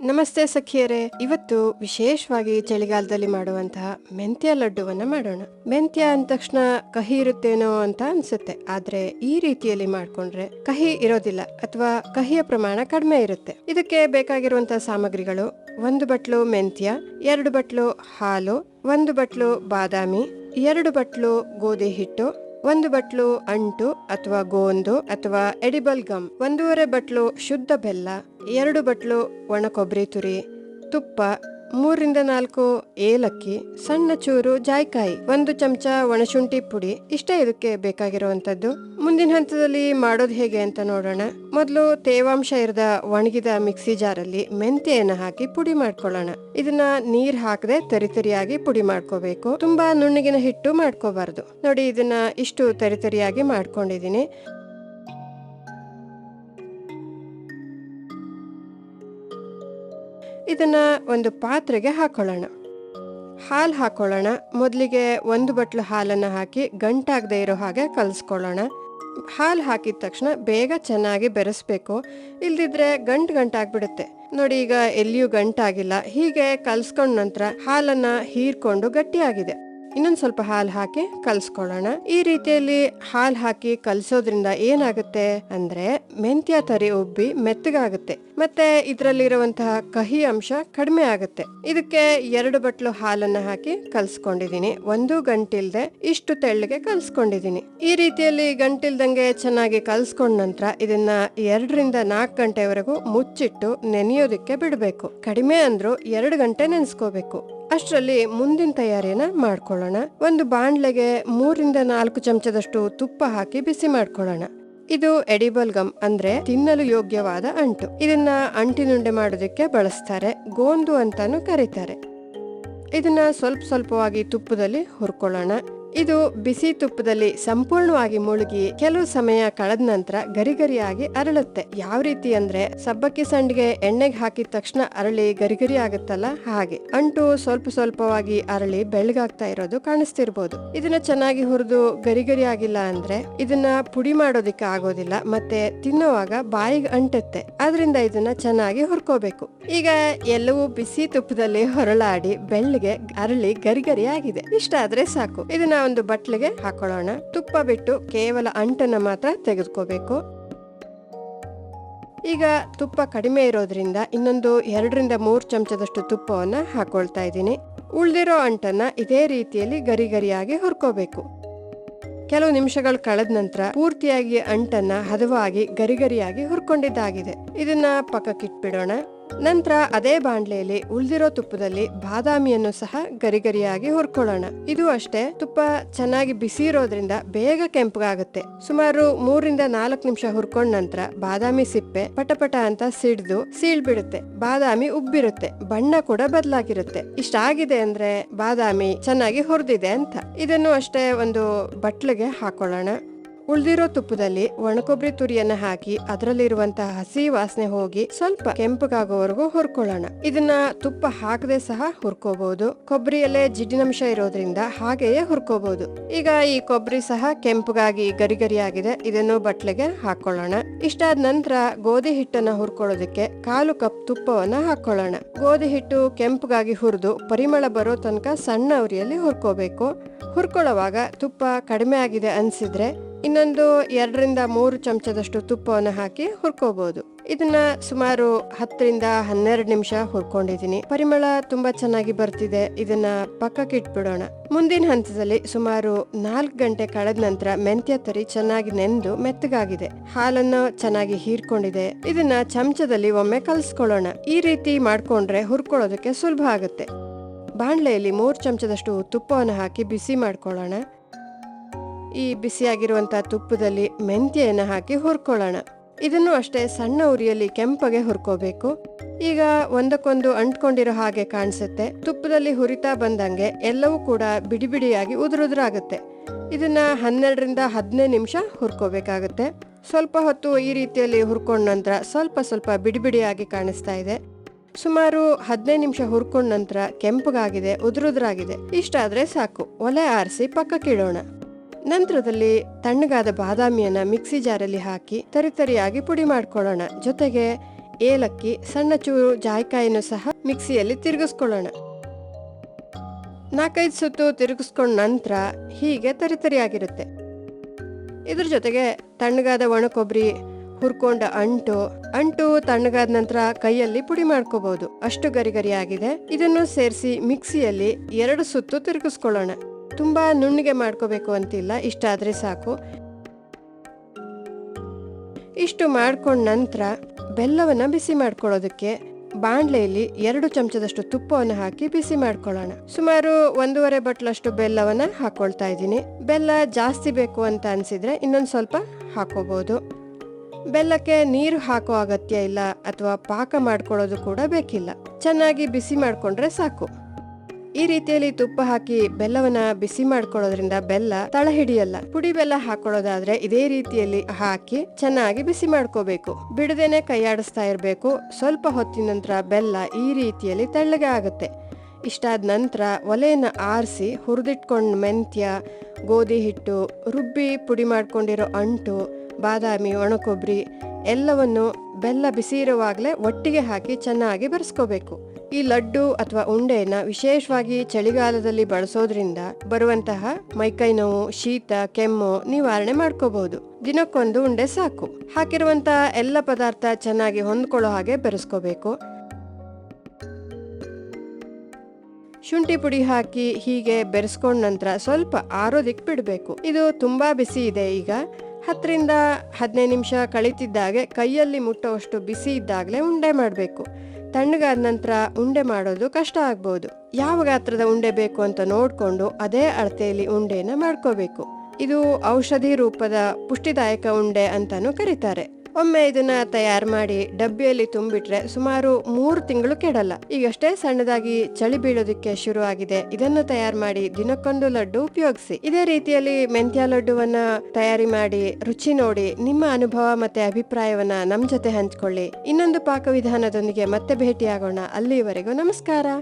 ನಮಸ್ತೆ ಸಖಿಯರೇ, ಇವತ್ತು ವಿಶೇಷವಾಗಿ ಚಳಿಗಾಲದಲ್ಲಿ ಮಾಡುವಂತಹ ಮೆಂತ್ಯ ಲಡ್ಡುವನ್ನ ಮಾಡೋಣ. ಮೆಂತ್ಯ ಅಂದ ತಕ್ಷಣ ಕಹಿ ಇರುತ್ತೇನೋ ಅಂತ ಅನ್ಸುತ್ತೆ, ಆದ್ರೆ ಈ ರೀತಿಯಲ್ಲಿ ಮಾಡ್ಕೊಂಡ್ರೆ ಕಹಿ ಇರೋದಿಲ್ಲ ಅಥವಾ ಕಹಿಯ ಪ್ರಮಾಣ ಕಡಿಮೆ ಇರುತ್ತೆ. ಇದಕ್ಕೆ ಬೇಕಾಗಿರುವಂತಹ ಸಾಮಗ್ರಿಗಳು: 1 ಬಟ್ಲು ಮೆಂತ್ಯ, 2 ಬಟ್ಲು ಹಾಲು, 1 ಬಟ್ಲು ಬಾದಾಮಿ, 2 ಬಟ್ಲು ಗೋಧಿ ಹಿಟ್ಟು, 1 ಬಟ್ಲು ಅಂಟು ಅಥವಾ ಗೋಂದು ಅಥವಾ ಎಡಿಬಲ್ ಗಮ್, 1.5 ಬಟ್ಲು ಶುದ್ಧ ಬೆಲ್ಲ, 2 ಬಟ್ಲು ಒಣ ಕೊಬ್ಬರಿ ತುರಿ, ತುಪ್ಪ, 3-4 ಏಲಕ್ಕಿ, ಸಣ್ಣ ಚೂರು ಜಾಯ್ಕಾಯಿ, 1 ಚಮಚ ಒಣಶುಂಠಿ ಪುಡಿ. ಇಷ್ಟೇ ಇದಕ್ಕೆ ಬೇಕಾಗಿರುವಂತದ್ದು. ಮುಂದಿನ ಹಂತದಲ್ಲಿ ಮಾಡೋದು ಹೇಗೆ ಅಂತ ನೋಡೋಣ. ಮೊದಲು ತೇವಾಂಶ ಇರದ ಒಣಗಿದ ಮಿಕ್ಸಿ ಜಾರಲ್ಲಿ ಮೆಂತ್ಯೆಯನ್ನ ಹಾಕಿ ಪುಡಿ ಮಾಡ್ಕೊಳ್ಳೋಣ. ಇದನ್ನ ನೀರ್ ಹಾಕದೆ ತರಿತರಿಯಾಗಿ ಪುಡಿ ಮಾಡ್ಕೋಬೇಕು. ತುಂಬಾ ನುಣ್ಣಗಿನ ಹಿಟ್ಟು ಮಾಡ್ಕೋಬಾರ್ದು. ನೋಡಿ, ಇದನ್ನ ಇಷ್ಟು ತರಿತರಿಯಾಗಿ ಮಾಡ್ಕೊಂಡಿದೀನಿ. ಇದನ್ನ ಒಂದು ಪಾತ್ರೆಗೆ ಹಾಕೊಳ್ಳೋಣ. ಹಾಲು ಹಾಕೊಳ್ಳೋಣ. ಮೊದಲಿಗೆ 1 ಬಟ್ಲು ಹಾಲನ್ನ ಹಾಕಿ ಗಂಟಾಗದೆ ಇರೋ ಹಾಗೆ ಕಲಸ್ಕೊಳ್ಳೋಣ. ಹಾಲು ಹಾಕಿದ ತಕ್ಷಣ ಬೇಗ ಚೆನ್ನಾಗಿ ಬೆರೆಸ್ಬೇಕು, ಇಲ್ದಿದ್ರೆ ಗಂಟಾಗ್ಬಿಡುತ್ತೆ. ನೋಡಿ, ಈಗ ಎಲ್ಲಿಯೂ ಗಂಟಾಗಿಲ್ಲ. ಹೀಗೆ ಕಲ್ಸ್ಕೊಂಡ ನಂತರ ಹಾಲನ್ನ ಹೀರ್ಕೊಂಡು ಗಟ್ಟಿಯಾಗಿದೆ. ಇನ್ನೊಂದು ಸ್ವಲ್ಪ ಹಾಲು ಹಾಕಿ ಕಲ್ಸ್ಕೊಳ್ಳೋಣ. ಈ ರೀತಿಯಲ್ಲಿ ಹಾಲು ಹಾಕಿ ಕಲ್ಸೋದ್ರಿಂದ ಏನಾಗುತ್ತೆ ಅಂದ್ರೆ ಮೆಂತ್ಯ ತರಿ ಉಬ್ಬಿ ಮೆತ್ತಗಾಗುತ್ತೆ, ಮತ್ತೆ ಇದರಲ್ಲಿರುವಂತಹ ಕಹಿ ಅಂಶ ಕಡಿಮೆ ಆಗುತ್ತೆ. ಇದಕ್ಕೆ 2 ಬಟ್ಲು ಹಾಲನ್ನ ಹಾಕಿ ಕಲ್ಸ್ಕೊಂಡಿದೀನಿ. 1 ಗಂಟಿಲ್ದೆ ಇಷ್ಟು ತೆಳ್ಳಗೆ ಕಲ್ಸ್ಕೊಂಡಿದೀನಿ. ಈ ರೀತಿಯಲ್ಲಿ ಗಂಟಿಲ್ದಂಗೆ ಚೆನ್ನಾಗಿ ಕಲ್ಸ್ಕೊಂಡ ನಂತರ ಇದನ್ನ 2-4 ಗಂಟೆವರೆಗೂ ಮುಚ್ಚಿಟ್ಟು ನೆನೆಯೋದಕ್ಕೆ ಬಿಡಬೇಕು. ಕಡಿಮೆ ಅಂದ್ರೂ 2 ಗಂಟೆ ನೆನೆಸ್ಕೋಬೇಕು. ಅಷ್ಟರಲ್ಲಿ ಮುಂದಿನ ತಯಾರಿಯನ್ನ ಮಾಡ್ಕೊಳ್ಳೋಣ. ಒಂದು ಬಾಣ್ಲೆಗೆ 3-4 ಚಮಚದಷ್ಟು ತುಪ್ಪ ಹಾಕಿ ಬಿಸಿ ಮಾಡ್ಕೊಳ್ಳೋಣ. ಇದು ಎಡಿಬಲ್ ಗಮ್ ಅಂದ್ರೆ ತಿನ್ನಲು ಯೋಗ್ಯವಾದ ಅಂಟು. ಇದನ್ನ ಅಂಟಿನುಂಡೆ ಮಾಡೋದಕ್ಕೆ ಬಳಸ್ತಾರೆ, ಗೋಂದು ಅಂತಾನು ಕರೀತಾರೆ. ಇದನ್ನ ಸ್ವಲ್ಪವಾಗಿ ತುಪ್ಪದಲ್ಲಿ ಹುರ್ಕೊಳ್ಳೋಣ. ಇದು ಬಿಸಿ ತುಪ್ಪದಲ್ಲಿ ಸಂಪೂರ್ಣವಾಗಿ ಮುಳುಗಿ ಕೆಲವು ಸಮಯ ಕಳೆದ ನಂತರ ಗರಿಗರಿಯಾಗಿ ಅರಳುತ್ತೆ. ಯಾವ ರೀತಿ ಅಂದ್ರೆ ಸಬ್ಬಕ್ಕಿ ಸಂಡಿಗೆ ಎಣ್ಣೆಗೆ ಹಾಕಿದ ತಕ್ಷಣ ಅರಳಿ ಗರಿಗರಿ ಆಗುತ್ತಲ್ಲ, ಹಾಗೆ ಅಂಟು ಸ್ವಲ್ಪವಾಗಿ ಅರಳಿ ಬೆಳ್ಳಗಾಗ್ತಾ ಇರೋದು ಕಾಣಿಸ್ತಿರ್ಬೋದು. ಇದನ್ನ ಚೆನ್ನಾಗಿ ಹುರಿದು ಗರಿಗರಿ ಆಗಿಲ್ಲ ಅಂದ್ರೆ ಇದನ್ನ ಪುಡಿ ಮಾಡೋದಿಕ್ಕೆ ಆಗೋದಿಲ್ಲ, ಮತ್ತೆ ತಿನ್ನುವಾಗ ಬಾಯಿಗೆ ಅಂಟುತ್ತೆ. ಆದ್ರಿಂದ ಇದನ್ನ ಚೆನ್ನಾಗಿ ಹುರ್ಕೋಬೇಕು. ಈಗ ಎಲ್ಲವೂ ಬಿಸಿ ತುಪ್ಪದಲ್ಲಿ ಹೊರಳಾಡಿ ಬೆಳ್ಳಗೆ ಅರಳಿ ಗರಿಗರಿ ಆಗಿದೆ. ಇಷ್ಟ ಆದ್ರೆ ಸಾಕು. ಇದನ್ನ ಒಂದು ಬಟ್ಲಿಗೆ ಹಾಕೊಳ್ಳೋಣ. ತುಪ್ಪ ಬಿಟ್ಟು ಕೇವಲ ಅಂಟನ್ನ ಮಾತ್ರ ತೆಗೆದುಕೋಬೇಕು. ಈಗ ತುಪ್ಪ ಕಡಿಮೆ ಇರೋದ್ರಿಂದ ಇನ್ನೊಂದು 2-3 ಚಮಚದಷ್ಟು ತುಪ್ಪವನ್ನ ಹಾಕೊಳ್ತಾ ಇದ್ದೀನಿ. ಉಳ್ದಿರೋ ಅಂಟನ್ನ ಇದೇ ರೀತಿಯಲ್ಲಿ ಗರಿಗರಿಯಾಗಿ ಹುರ್ಕೋಬೇಕು. ಕೆಲವು ನಿಮಿಷಗಳು ಕಳೆದ ನಂತರ ಪೂರ್ತಿಯಾಗಿ ಅಂಟನ್ನ ಹದವಾಗಿ ಗರಿಗರಿಯಾಗಿ ಹುರ್ಕೊಂಡಿದ್ದಾಗಿದೆ. ಇದನ್ನ ಪಕ್ಕಕ್ಕಿಟ್ಬಿಡೋಣ. ನಂತರ ಅದೇ ಬಾಣ್ಲೆಯಲ್ಲಿ ಉಳ್ದಿರೋ ತುಪ್ಪದಲ್ಲಿ ಬಾದಾಮಿಯನ್ನು ಸಹ ಗರಿಗರಿಯಾಗಿ ಹುರ್ಕೊಳ್ಳೋಣ. ಇದು ಅಷ್ಟೇ, ತುಪ್ಪ ಚೆನ್ನಾಗಿ ಬಿಸಿ ಇರೋದ್ರಿಂದ ಬೇಗ ಕೆಂಪಗಾಗುತ್ತೆ. ಸುಮಾರು 3-4 ನಿಮಿಷ ಹುರ್ಕೊಂಡ ನಂತರ ಬಾದಾಮಿ ಸಿಪ್ಪೆ ಪಟಪಟ ಅಂತ ಸೀಳ್ಬಿಡುತ್ತೆ. ಬಾದಾಮಿ ಉಬ್ಬಿರುತ್ತೆ, ಬಣ್ಣ ಕೂಡ ಬದಲಾಗಿರುತ್ತೆ. ಇಷ್ಟಾಗಿದೆ ಅಂದ್ರೆ ಬಾದಾಮಿ ಚೆನ್ನಾಗಿ ಹುರಿದಿದೆ ಅಂತ. ಇದನ್ನು ಅಷ್ಟೇ ಒಂದು ಬಟ್ಲಿಗೆ ಹಾಕೊಳ್ಳೋಣ. ಉಳ್ದಿರೋ ತುಪ್ಪದಲ್ಲಿ ಒಣಕೊಬ್ಬರಿ ತುರಿಯನ್ನ ಹಾಕಿ ಅದರಲ್ಲಿರುವಂತಹ ಹಸಿ ವಾಸನೆ ಹೋಗಿ ಸ್ವಲ್ಪ ಕೆಂಪಗಾಗೋವರೆಗೂ ಹುರ್ಕೊಳ್ಳೋಣ. ಇದನ್ನ ತುಪ್ಪ ಹಾಕದೆ ಸಹ ಹುರ್ಕೋಬಹುದು. ಕೊಬ್ಬರಿಯಲ್ಲೇ ಜಿಡ್ಡಿನಂಶ ಇರೋದ್ರಿಂದ ಹಾಗೆಯೇ ಹುರ್ಕೋಬಹುದು. ಈಗ ಈ ಕೊಬ್ಬರಿ ಸಹ ಕೆಂಪಗಾಗಿ ಗರಿಗರಿ ಆಗಿದೆ. ಇದನ್ನು ಬಟ್ಲಿಗೆ ಹಾಕೊಳ್ಳೋಣ. ಇಷ್ಟಾದ ನಂತರ ಗೋಧಿ ಹಿಟ್ಟನ್ನ ಹುರ್ಕೊಳ್ಳೋದಕ್ಕೆ 1/4 ಕಪ್ ತುಪ್ಪವನ್ನ ಹಾಕೊಳ್ಳೋಣ. ಗೋಧಿ ಹಿಟ್ಟು ಕೆಂಪಗಾಗಿ ಹುರಿದು ಪರಿಮಳ ಬರೋ ತನಕ ಸಣ್ಣ ಉರಿಯಲ್ಲಿ ಹುರ್ಕೋಬೇಕು. ಹುರ್ಕೊಳ್ಳುವಾಗ ತುಪ್ಪ ಕಡಿಮೆ ಆಗಿದೆ ಅನ್ಸಿದ್ರೆ ಇನ್ನೊಂದು 2-3 ಚಮಚದಷ್ಟು ತುಪ್ಪವನ್ನು ಹಾಕಿ ಹುರ್ಕೋಬಹುದು. ಇದನ್ನ ಸುಮಾರು 10-12 ನಿಮಿಷ ಹುರ್ಕೊಂಡಿದೀನಿ. ಪರಿಮಳ ತುಂಬಾ ಚೆನ್ನಾಗಿ ಬರ್ತಿದೆ. ಇದನ್ನ ಪಕ್ಕಕ್ಕೆ ಇಟ್ಬಿಡೋಣ. ಮುಂದಿನ ಹಂತದಲ್ಲಿ ಸುಮಾರು 4 ಗಂಟೆ ಕಳೆದ ನಂತರ ಮೆಂತ್ಯ ತರಿ ಚೆನ್ನಾಗಿ ನೆಂದು ಮೆತ್ತಗಾಗಿದೆ. ಹಾಲನ್ನು ಚೆನ್ನಾಗಿ ಹೀರ್ಕೊಂಡಿದೆ. ಇದನ್ನ ಚಮಚದಲ್ಲಿ ಒಮ್ಮೆ ಕಲಸ್ಕೊಳ್ಳೋಣ. ಈ ರೀತಿ ಮಾಡ್ಕೊಂಡ್ರೆ ಹುರ್ಕೊಳ್ಳೋದಕ್ಕೆ ಸುಲಭ ಆಗುತ್ತೆ. ಬಾಣ್ಲೆಯಲ್ಲಿ 3 ಚಮಚದಷ್ಟು ತುಪ್ಪವನ್ನು ಹಾಕಿ ಬಿಸಿ ಮಾಡ್ಕೊಳ್ಳೋಣ. ಈ ಬಿಸಿಯಾಗಿರುವಂತಹ ತುಪ್ಪದಲ್ಲಿ ಮೆಂತ್ಯೆಯನ್ನ ಹಾಕಿ ಹುರ್ಕೊಳ್ಳೋಣ. ಇದನ್ನು ಅಷ್ಟೇ ಸಣ್ಣ ಉರಿಯಲ್ಲಿ ಕೆಂಪಗೆ ಹುರ್ಕೋಬೇಕು. ಈಗ ಒಂದಕ್ಕೊಂದು ಅಂಟ್ಕೊಂಡಿರೋ ಹಾಗೆ ಕಾಣಿಸುತ್ತೆ. ತುಪ್ಪದಲ್ಲಿ ಹುರಿತಾ ಬಂದಂಗೆ ಎಲ್ಲವೂ ಕೂಡ ಬಿಡಿಯಾಗಿ ಉದುರಾಗುತ್ತೆ. ಇದನ್ನ 12-15 ನಿಮಿಷ ಹುರ್ಕೋಬೇಕಾಗುತ್ತೆ. ಸ್ವಲ್ಪ ಹೊತ್ತು ಈ ರೀತಿಯಲ್ಲಿ ಹುರ್ಕೊಂಡ ನಂತರ ಸ್ವಲ್ಪ ಬಿಡಿಯಾಗಿ ಕಾಣಿಸ್ತಾ ಇದೆ. ಸುಮಾರು 15 ನಿಮಿಷ ಹುರ್ಕೊಂಡ ನಂತರ ಕೆಂಪಗಾಗಿದೆ, ಉದುರಾಗಿದೆ. ಇಷ್ಟಾದ್ರೆ ಸಾಕು. ಒಲೆ ಆರಿಸಿ ಪಕ್ಕಕ್ಕಿಡೋಣ. ನಂತರದಲ್ಲಿ ತಣ್ಣಗಾದ ಬಾದಾಮಿಯನ್ನ ಮಿಕ್ಸಿ ಜಾರಲ್ಲಿ ಹಾಕಿ ತರಿತರಿಯಾಗಿ ಪುಡಿ ಮಾಡ್ಕೊಳ್ಳೋಣ. ಜೊತೆಗೆ ಏಲಕ್ಕಿ, ಸಣ್ಣ ಚೂರು ಜಾಯಿಕಾಯಿನೂ ಸಹ ಮಿಕ್ಸಿಯಲ್ಲಿ ತಿರುಗಿಸ್ಕೊಳ್ಳೋಣ. 4-5 ಸುತ್ತು ತಿರುಗಿಸ್ಕೊಂಡ ನಂತರ ಹೀಗೆ ತರಿತರಿಯಾಗಿರುತ್ತೆ. ಇದ್ರ ಜೊತೆಗೆ ತಣ್ಣಗಾದ ಒಣ ಕೊಬ್ಬರಿ, ಹುರ್ಕೊಂಡ ಅಂಟು ತಣ್ಣಗಾದ ನಂತರ ಕೈಯಲ್ಲಿ ಪುಡಿ ಮಾಡ್ಕೋಬಹುದು. ಅಷ್ಟು ಗರಿಗರಿಯಾಗಿದೆ. ಇದನ್ನು ಸೇರಿಸಿ ಮಿಕ್ಸಿಯಲ್ಲಿ 2 ಸುತ್ತು ತಿರುಗಿಸ್ಕೊಳ್ಳೋಣ. ತುಂಬಾ ನುಣ್ಣಗೆ ಮಾಡ್ಕೋಬೇಕು ಅಂತಿಲ್ಲ, ಇಷ್ಟಾದ್ರೆ ಸಾಕು. ಇಷ್ಟು ಮಾಡ್ಕೊಂಡ ನಂತರ ಬೆಲ್ಲವನ್ನ ಬಿಸಿ ಮಾಡ್ಕೊಳ್ಳೋದಕ್ಕೆ ಬಾಣಲೆಯಲ್ಲಿ 2 ಚಮಚದಷ್ಟು ತುಪ್ಪವನ್ನು ಹಾಕಿ ಬಿಸಿ ಮಾಡ್ಕೊಳ್ಳೋಣ. ಸುಮಾರು 1.5 ಬಟ್ಲಷ್ಟು ಬೆಲ್ಲವನ್ನ ಹಾಕೊಳ್ತಾ ಇದ್ದೀನಿ. ಬೆಲ್ಲ ಜಾಸ್ತಿ ಬೇಕು ಅಂತ ಅನ್ಸಿದ್ರೆ ಇನ್ನೊಂದು ಸ್ವಲ್ಪ ಹಾಕೋಬಹುದು. ಬೆಲ್ಲಕ್ಕೆ ನೀರು ಹಾಕೋ ಅಗತ್ಯ ಇಲ್ಲ ಅಥವಾ ಪಾಕ ಮಾಡ್ಕೊಳ್ಳೋದು ಕೂಡ ಬೇಕಿಲ್ಲ. ಚೆನ್ನಾಗಿ ಬಿಸಿ ಮಾಡ್ಕೊಂಡ್ರೆ ಸಾಕು. ಈ ರೀತಿಯಲ್ಲಿ ತುಪ್ಪ ಹಾಕಿ ಬೆಲ್ಲವನ್ನ ಬಿಸಿ ಮಾಡ್ಕೊಳ್ಳೋದ್ರಿಂದ ಬೆಲ್ಲ ತಳ ಹಿಡಿಯಲ್ಲ. ಪುಡಿ ಬೆಲ್ಲ ಹಾಕೊಳ್ಳೋದಾದ್ರೆ ಇದೇ ರೀತಿಯಲ್ಲಿ ಹಾಕಿ ಚೆನ್ನಾಗಿ ಬಿಸಿ ಮಾಡ್ಕೋಬೇಕು. ಬಿಡದೇನೆ ಕೈಯಾಡಿಸ್ತಾ ಇರಬೇಕು. ಸ್ವಲ್ಪ ಹೊತ್ತಿನ ನಂತರ ಬೆಲ್ಲ ಈ ರೀತಿಯಲ್ಲಿ ತೆಳ್ಳಗೆ ಆಗುತ್ತೆ. ಇಷ್ಟಾದ ನಂತರ ಒಲೆಯನ್ನ ಆರಿಸಿ ಹುರಿದಿಟ್ಕೊಂಡ್ ಮೆಂತ್ಯ, ಗೋಧಿ ಹಿಟ್ಟು, ರುಬ್ಬಿ ಪುಡಿ ಮಾಡ್ಕೊಂಡಿರೋ ಅಂಟು, ಬಾದಾಮಿ, ಒಣಕೊಬ್ಬರಿ ಎಲ್ಲವನ್ನು ಬೆಲ್ಲ ಬಿಸಿ ಇರುವಾಗಲೇ ಒಟ್ಟಿಗೆ ಹಾಕಿ ಚೆನ್ನಾಗಿ ಬೆರೆಸ್ಕೋಬೇಕು. ಈ ಲಡ್ಡು ಅಥವಾ ಉಂಡೆಯನ್ನ ವಿಶೇಷವಾಗಿ ಚಳಿಗಾಲದಲ್ಲಿ ಬಳಸೋದ್ರಿಂದ ಬರುವಂತಹ ಮೈಕೈ ನೋವು, ಶೀತ, ಕೆಮ್ಮು ನಿವಾರಣೆ ಮಾಡ್ಕೋಬಹುದು. ದಿನಕ್ಕೊಂದು ಉಂಡೆ ಸಾಕು. ಹಾಕಿರುವಂತಹ ಎಲ್ಲ ಪದಾರ್ಥ ಚೆನ್ನಾಗಿ ಹೊಂದ್ಕೊಳ್ಳೋ ಹಾಗೆ ಬೆರೆಸ್ಕೋಬೇಕು. ಶುಂಠಿ ಪುಡಿ ಹಾಕಿ ಹೀಗೆ ಬೆರೆಸ್ಕೊಂಡ ನಂತರ ಸ್ವಲ್ಪ ಆರೋದಿಕ್ ಬಿಡಬೇಕು. ಇದು ತುಂಬಾ ಬಿಸಿ ಇದೆ. ಈಗ 10-15 ನಿಮಿಷ ಕಳೀತಿದ್ದಾಗೆ ಕೈಯಲ್ಲಿ ಮುಟ್ಟುವಷ್ಟು ಬಿಸಿ ಇದ್ದಾಗಲೇ ಉಂಡೆ ಮಾಡಬೇಕು. ತಣ್ಣಗಾದ ನಂತರ ಉಂಡೆ ಮಾಡೋದು ಕಷ್ಟ ಆಗ್ಬೋದು. ಯಾವ ಗಾತ್ರದ ಉಂಡೆ ಬೇಕು ಅಂತ ನೋಡ್ಕೊಂಡು ಅದೇ ಅಳತೆಯಲ್ಲಿ ಉಂಡೆನ ಮಾಡ್ಕೋಬೇಕು. ಇದು ಔಷಧಿ ರೂಪದ ಪುಷ್ಟಿದಾಯಕ ಉಂಡೆ ಅಂತಾನೂ ಕರೀತಾರೆ. ಒಮ್ಮೆ ಇದನ್ನ ತಯಾರು ಮಾಡಿ ಡಬ್ಬಿಯಲ್ಲಿ ತುಂಬಿಟ್ರೆ ಸುಮಾರು 3 ತಿಂಗಳು ಕೆಡಲ್ಲ. ಈಗಷ್ಟೇ ಸಣ್ಣದಾಗಿ ಚಳಿ ಬೀಳೋದಕ್ಕೆ ಶುರು ಆಗಿದೆ. ಇದನ್ನು ತಯಾರು ಮಾಡಿ ದಿನಕ್ಕೊಂದು ಲಡ್ಡು ಉಪಯೋಗಿಸಿ. ಇದೇ ರೀತಿಯಲ್ಲಿ ಮೆಂತ್ಯ ಲಡ್ಡುವನ್ನ ತಯಾರಿ ಮಾಡಿ ರುಚಿ ನೋಡಿ ನಿಮ್ಮ ಅನುಭವ ಮತ್ತೆ ಅಭಿಪ್ರಾಯವನ್ನ ನಮ್ ಜೊತೆ ಹಂಚ್ಕೊಳ್ಳಿ. ಇನ್ನೊಂದು ಪಾಕವಿಧಾನದೊಂದಿಗೆ ಮತ್ತೆ ಭೇಟಿಯಾಗೋಣ. ಅಲ್ಲಿವರೆಗೂ ನಮಸ್ಕಾರ.